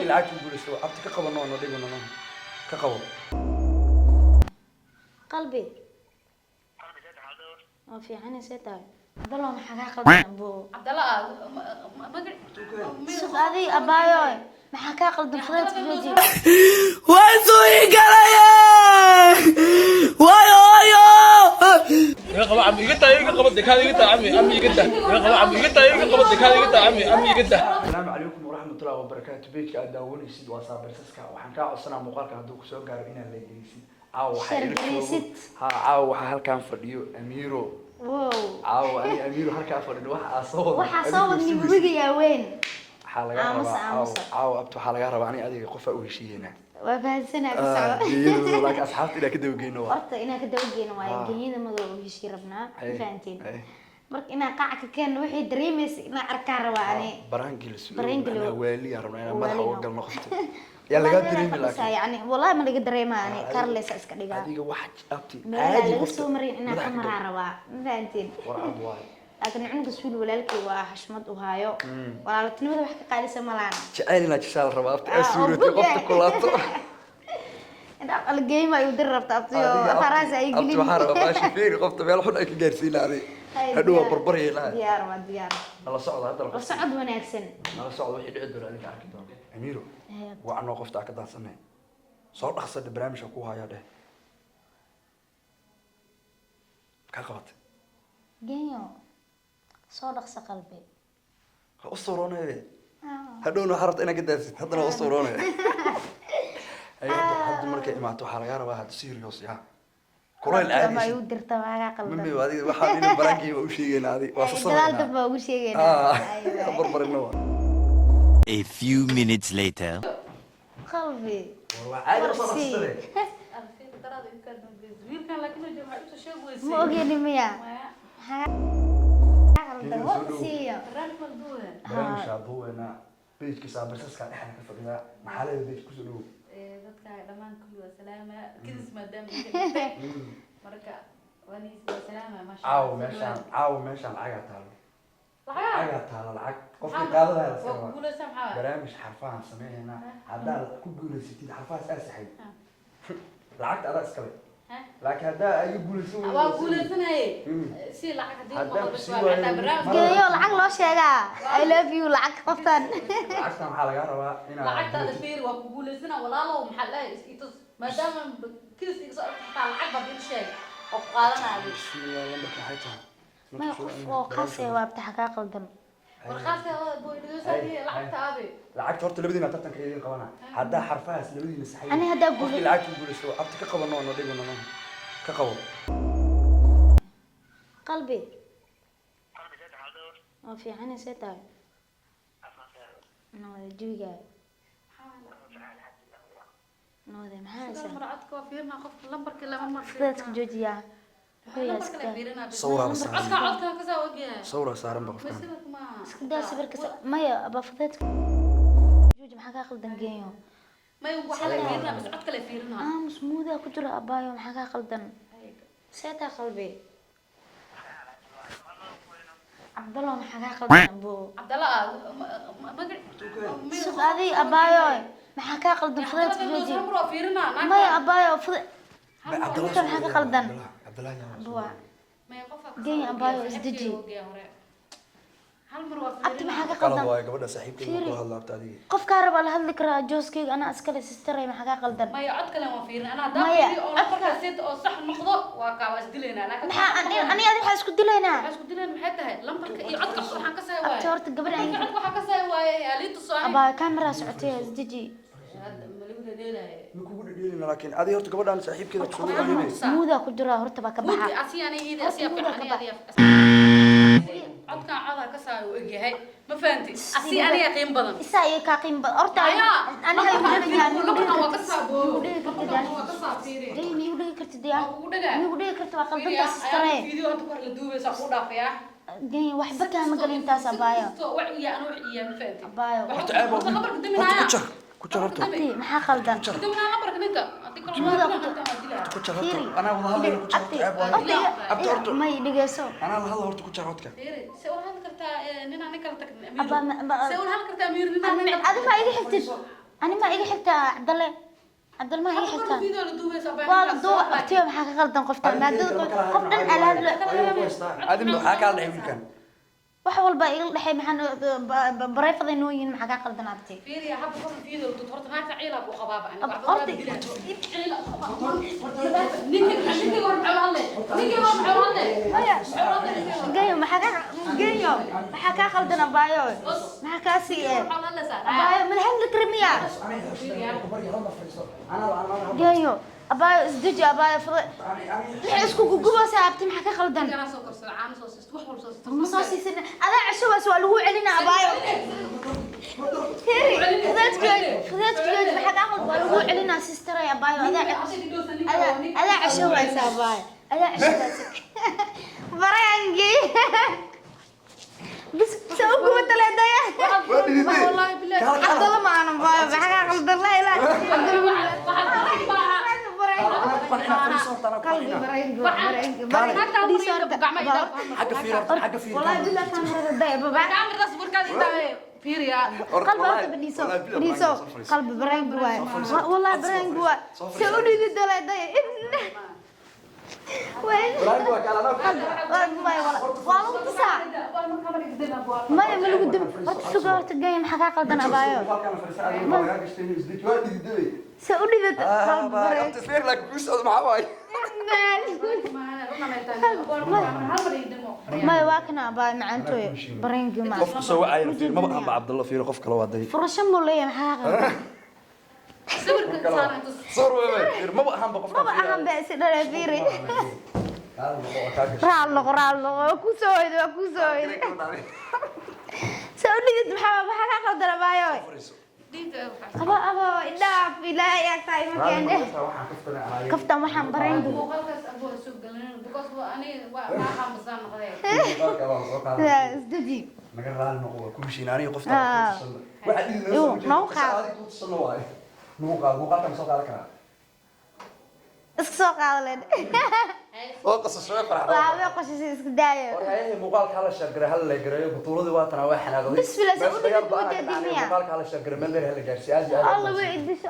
العاج يقول سوا أبتك قبل نوع نودينا نوع كقبل قلبي ما في عيني سيتاي والله ما حكى قلبي أبو عبد الله ما شوف هذه أبايو ما حكى قلبي فضلت في جوجي وانسوي قرايا وايو يا قبا عمي قلت يا قبا دكان قلت عمي قلت يا قبا عمي قلت يا قبا دكان قلت عمي قلت السلام عليكم ورحمة الله وبركاته بيتك أداوني سيد وصابر سسكا وحن كاع عصنا مقالك هدوك سو قارو إنا اللي جيسين عاو شرقيسيد. عاو هالكان فرديو أميرو واو عاو أنا أميرو هالكان فرديو واحد أصوت waxaa soo wadnay guriga yaa weyn حالة عاو أبتو حالة قرب أنا أدي قفة وشينا waa fahansanaa ka socdo جيد لك أصحابتي لك دو جينوا horta inaan ka dabageeno waayo geeyada madow oo heshii rabnaa fahantiin marka inaan qaac ka keen wixii dareemaysa inaan arkaa rabaa ani برانجلس برانجلو. أنا والي يا رب أنا ما والي هو نو. قال نقطة يلا قاعد دريمي لك يعني والله ma laga dareemaa ani carles iska dhigaa هذيك واحد أبتي meelaha laga soo marin inaan ka maraa rabaa ma fahantiin ورعد واي laakiin cunuga suul walaalkay waa xashmad u haayo walaaltinimada wax ka qaadisa malaana جعلنا جسال ربا أبتي أسورة قفة كلاتو inta algeema ay u dir rabta abtiyo faraas ay أبتي gelin وحارة ماشي فيك قفة بيلا حد أكيد جالسين هذه هدوء بربري لا diyaar waa diyaar الله صعد هذا la socod wanaagsan الله صعد وحيد عدل عليك عارف كده أميرو وعنو قفة كده سنة صار أخسر برامج أكوها يا ده كقبت genyo soo dhaqsa qalbi أسطورونة هدونا حرت أنا قد درست هذا أسطورونة هذا مركز ما توحى يا رب هذا سيريوس يا كورال ma عادي igu dirta waaga ممي qaldan وهذه وحابين براكي وشيء هذه gadaal وصصنا damba ugu sheegaynaa بربر النوع A few minutes later. qalbi والله عادي وصل Merci. أسطوري wiilkan laakiin uu jamaa inta sheeg weysay ma ogeyni miya maya qaldan waqsiyo raan malduwe برامج عضونا بيج كيسا بس كان إحنا كفرنا محل بيج كسلو dadka dhamaan kulli waa salaama kidis maadaama marka waniis waa salaama ma sha عاو ماشان عاقة تالو laga عاقة تالو العاق قفل قادة هذا waa سوا ku guulaysan maxaa برامج حرفان سمعنا هذا كل ستين حرفان أسحي العقد هذا إسكالي لكن هذا أي قول سوى waa guulaysanay si lacag hadii Haddaan ma ku sii qodobto waayo- waa barnaamij geeyo lacag loo sheegaa I love you lacag qoftan العقد محل قارة إن lacagtaada fiir waa ku guulaysana walaalow maxaa la itus maadaama kidis iga soo taa lacag baad ii sheeg oo ku qaadanaayo بسم الله لما كان حيتها ma qof oo qasay waa btax ka qaldan warqaadka buu dhigaysaa lacagtaada العقد هرت لبدينا تبتن كريدين قوانا هذا حرفاس لبدينا سحيل ani hadda guul العقد يقول سوى أبتك قبل نوع نودينا نوع كقبل qalbi oo fiican seetay noo jiga noo de maxaa marcadka waa fiirna qofka lambarka lama marsiyo dadka joojiya lambarka la fiirina صورة بس codka ka soo ogyahay صورة صار بقفنا masida kuma daa sawirka maya aba fadadka jooji maxaa ka qaldan geeyo may waxa la fiirina bas codka la fiirina musmuuda ku jira abaayo maxaa ka qaldan seeta qalbi cabdallah maxaa ka qaldan buu cabdalla maga شوف هذه أبايو ما حكى قلدن فضلت جوجي waa fiirina ما يا أبايو فضل عبد أنت محكى قلدن عبد الله يا بوا may qofa جاي أبايو إزدجي hal mar waa أنت fiirina محكى قلد قلدن واي قبل سحيب كل فيري. ما الله بتاعي قف كهرباء لهذا ذكرى جوز كيك أنا أسكال سيستري ما حكى قلدن may codka la waa fiirina ana Maya, daaqii oo lambarka sid oo sax noqdo waa ka was dileena laakiin أنا هذه حاسكو دلينا waxaan isku dileen maxay tahay lambarka iyo codka waxaan ka saay waay أبتورت قبل lambarka عن codka waxaan ka saay waay aliinta soo أبا كاميرا سعودية إزدجي malibada dheelay نكون دليلنا لكن هذه هرت قبل أنا سحيب كذا بسوي عليه سموذا كجرا هرتبا buudi كبحة asiyani iidi asiya codkan codaa ka saay uu egyahay ma fahanti asi aniga qiim badan إسا كاقيم أرتا أنا هاي lambarkan waa ka ودي saabo كرت lambarkan waa ka saafiri جاي ميودي كرت ديا ugu dhagaa ميودي كرت وقلبن ayaa تسستري video hada kor la duubaysa ku dhaafaya جاي وحبتها مقالين تاس أبايو wiciya anu wiciya ma fahanti أبايو هرت عيب lambarka هرت daminaya كتشر كتشر هرت أنتي maxaa qaldan daminaya lambarka ninka hadii kor Smuda ma ku dilaa كتشر فيري. هرت أنا والله هذا كتشر هرت عيب واي عبد هرت may dhigeyso أنا هذا هرت كتشر هرت fiiri se walaal kartaa nin aan kala tagin Aba- se walaal kartaa miir nin aan adi ma iga xigtid أنا ما إيجي حتى عبد الله ما هي حتى فيديو لدوبي سبعين والله دو أختي محاكا غلطان قفتها ما دو قفتن على هذا maxaa kala dhaxay wiilkan wax walba iga dhaxay maxaan bareefada inuu yihiin maxaa ka qaldan abtay فيري حب كل فيديو لدوبي ما تعيلا وخبابة أنا بعد أبتي. نيجي ورم عوالي نيجي ورم عوالي gayo maxaa ka qaldan abayo maxaa ka sii عوالي سان abayo ma lahayn lakrimiya ana gayo abayo isdeji abayo lix isku gugubo saabti maxaa ka qaldan أنا سكر سرعان صوص وحول صوص ma soo siisan adaa cashubaas waa lagu celina abayo خذت maxaa ka qaldan waa lagu celina sister ay abayo adaa cashubaas abayo adaa cashubaas barangi بس سوق وتلدايا والله بالله عبد الله ما انا بحاجه عبد الله لا قلبي برينج حتى دي صارت xagga fiir والله بالله كان هذا ضيع بابا عامل راس بركات انت فيري قلبي بديسو قلبي برينج واي والله برينج واي سعودي دي دلدايا وين walaal waa kala naf ما والله تسع ما يملك قدام السجارة الجاية محقق قدام أبايو halkan fariisan ma laga gashtay isdii waa digday سأقولي ذا abta fiir la ku soo maxaa waay ما يواكنا أباي مع أنتوي برينجي ما qofku soo wacay fiir ma baahan Abdullah fiir qof kale waday فرشم ولا يا محقق soo weey fiir ma baahan qofka ما أهم بس ده فيري رالو كوسويد سأقولي ذا محقق قدام أبايو أبا إداف إلى يا تاي مكان كفتا محن برينجي لا اسددي naga raal noqo ku mishiinaani qofta waxa waxa muuqaalka soo qaadan kara isku soo qaadaleen oo qasasho farxad waa qashisi isku daayo oo muuqaalka la shaqray hal la gareeyo batuuladii waa tan waa xanaaqday بس في الأسئلة muuqaalka la shaqray meel la gaarsiiyay الله ويدش